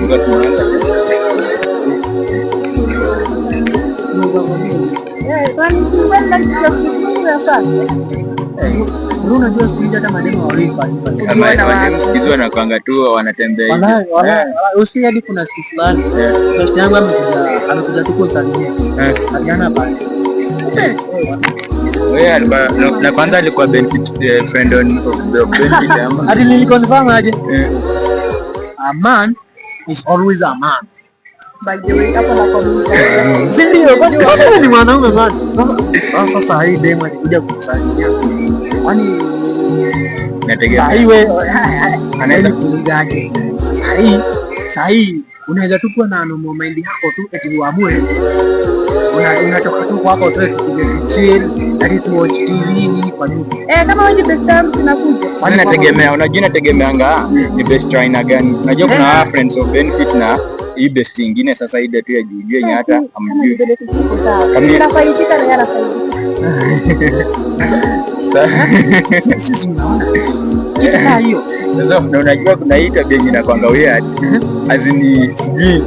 ndio tunaanza. Unajua siku hizi hata mademo walipa. Msikizi wanakuanga tu wanatembea hivi. Usikie hadi kuna siku fulani. Best yangu amekuja tu kusalimia. Aliana pale. Wewe na kwanza alikuwa benefit friend of the benefit ama. Hadi nilikonfirm aje. A man is always a man. By the way, hapo na communicate. Si ndio? Kwani wewe ni mwanaume man. Sasa hii demo alikuja kukusaidia. Kwani nategemea. Sasa wewe anaweza kuligaje? Sasa unaweza tu kuwa na normal mind yako tu eti uamue. Unatoka tu kwako tu chill, hadi tu watch TV nini kwa nini? Kama wewe best time tunakuja. Kwani nategemea, unajua nategemeanga ni best aina gani? Unajua kuna friends of benefit na hii best nyingine sasa ile tu ya juu yenye hata amjui. Kama inafaidika na yanafaidika. Sisi unaona kitu kama hiyo. Sasa unajua kuna hii tabia nyingine kwanga weird. Azini sijui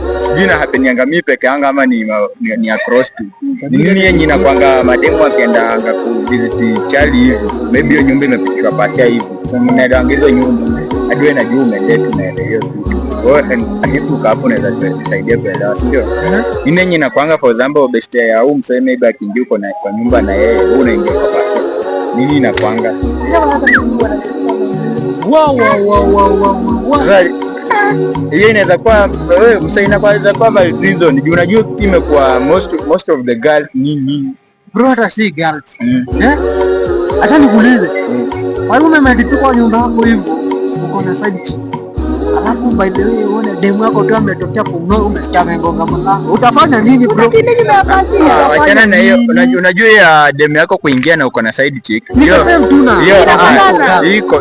na hapenianga mimi peke yangu ama ni across tu. Ni mimi yenyewe inakwanga mademo akienda anga ku visit chali hivi. Maybe hiyo nyumba imepikwa patia hivi. Sasa mnaenda hizo nyumba. Hadi wewe najua umeleta na hiyo kitu. Wewe akisuka hapo unaweza kusaidia kuelewa, si ndio? Mimi yenyewe inakwanga for example best ya au mseme maybe akingia uko na kwa nyumba na yeye wewe unaingia kwa basi. Nini inakwanga? Wow. Hiyo inaweza kuwa wewe msaina kwanza kwa reason. Unajua kitu imekuwa most of the girls nini? Bro hata si girls. Acha nikuulize. Wewe umemedipi kwa nyumba yako hivyo uko na side chick. Alafu by the way uone demu yako tu ametokea kumno umesikia mengonga mlango. Utafanya nini bro? Achana na hiyo. Unajua ya demu yako kuingia na uko na side chick. Hiyo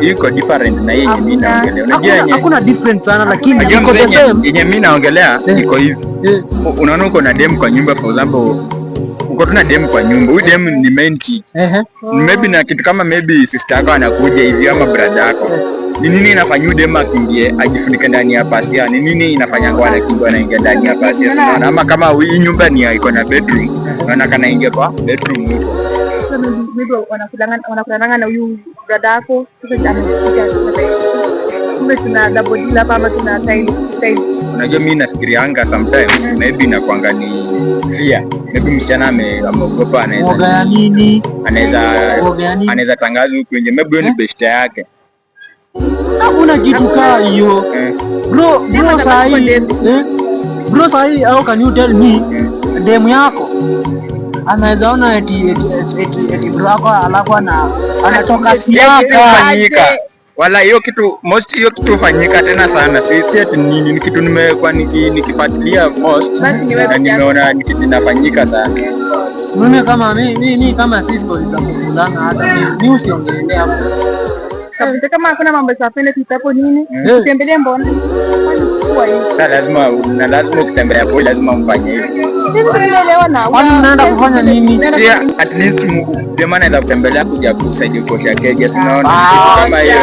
iko different na yenye mimi naongelea. Unajua hakuna difference sana lakini iko the same. Yenye mimi naongelea iko hivi. Unaona uko na demu kwa nyumba for example uko tuna demu kwa nyumba. Huyu demu ni main chick. Maybe na kitu kama maybe sister yako anakuja hivi ama brother yako. Ni nini inafanya demu akiingie ajifunike ndani ya pasia? Ni nini inafanya kwa anakimbia anaingia ndani ya pasia? Unaona ama kama hii nyumba ni iko na bedroom, unaona kana ingia kwa bedroom huko. Maybe wanakulana na huyu brother yako. Sasa tuna double deal hapa ama tuna time. Unajua mimi nafikirianga sometimes maybe inakuanga ni fear. Maybe msichana ameogopa anaweza tangaza huko nje. Maybe ni best yake. Hakuna kitu kaa hiyo. Bro sahi au can you tell me demu yako anaweza ona eti bro yako alakuwa na anatoka siaka. Wala hiyo kitu fanyika tena sana. Si eti ni kitu nimekuwa nikifuatilia most na nimeona ni kitu kinafanyika sana. Mimi kama Cisco nitakufundana hata mimi usiongelea hapo. Kama hakuna mambo ya pende tutapo nini? Utembelee mbona? Sasa lazima ukitembea hapo lazima mfanye hivi. Sisi tunaelewa na. Kwani unaenda kufanya nini? Si at least dema anaweza kutembelea kuja kusaidia kuosha keje, unaona kama hiyo.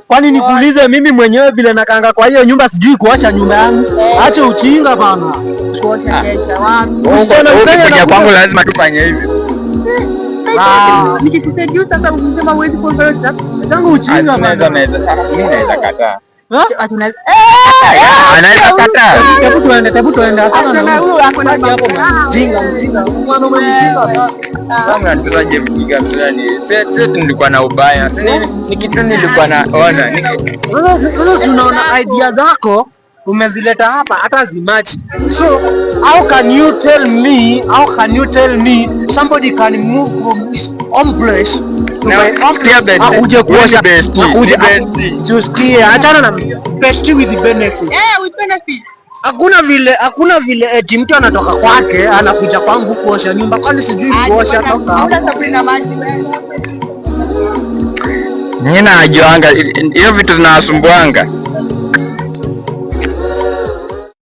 Kwani nikuulize mimi mwenyewe vile nakanga kwa hiyo nyumba sijui kuacha nyumba yangu. Acha uchinga bana. Kuosha keje wapi? Ukija kwangu lazima tufanye hivi. Nikikusaidia sasa unasema huwezi kuondoa zangu uchinga bana. Mimi naweza kataa. Anaweza kataa. Hebu tuende. Hapana huyu hapo na hapo mjinga. Mwanaume mjinga. Kama tusaje mjinga fulani. Sasa nilikuwa na ubaya. Ni kitu nilikuwa naona. Sasa unaona idea zako umezileta hapa hata zimachi. So how can you tell me somebody can move from his own place uje kuosha achana na best with benefit. With benefit. Hakuna vile eti mtu anatoka kwake anakuja kwangu kuosha nyumba kwani sijui kuosha toka. Nina najuanga hiyo vitu zinasumbuanga.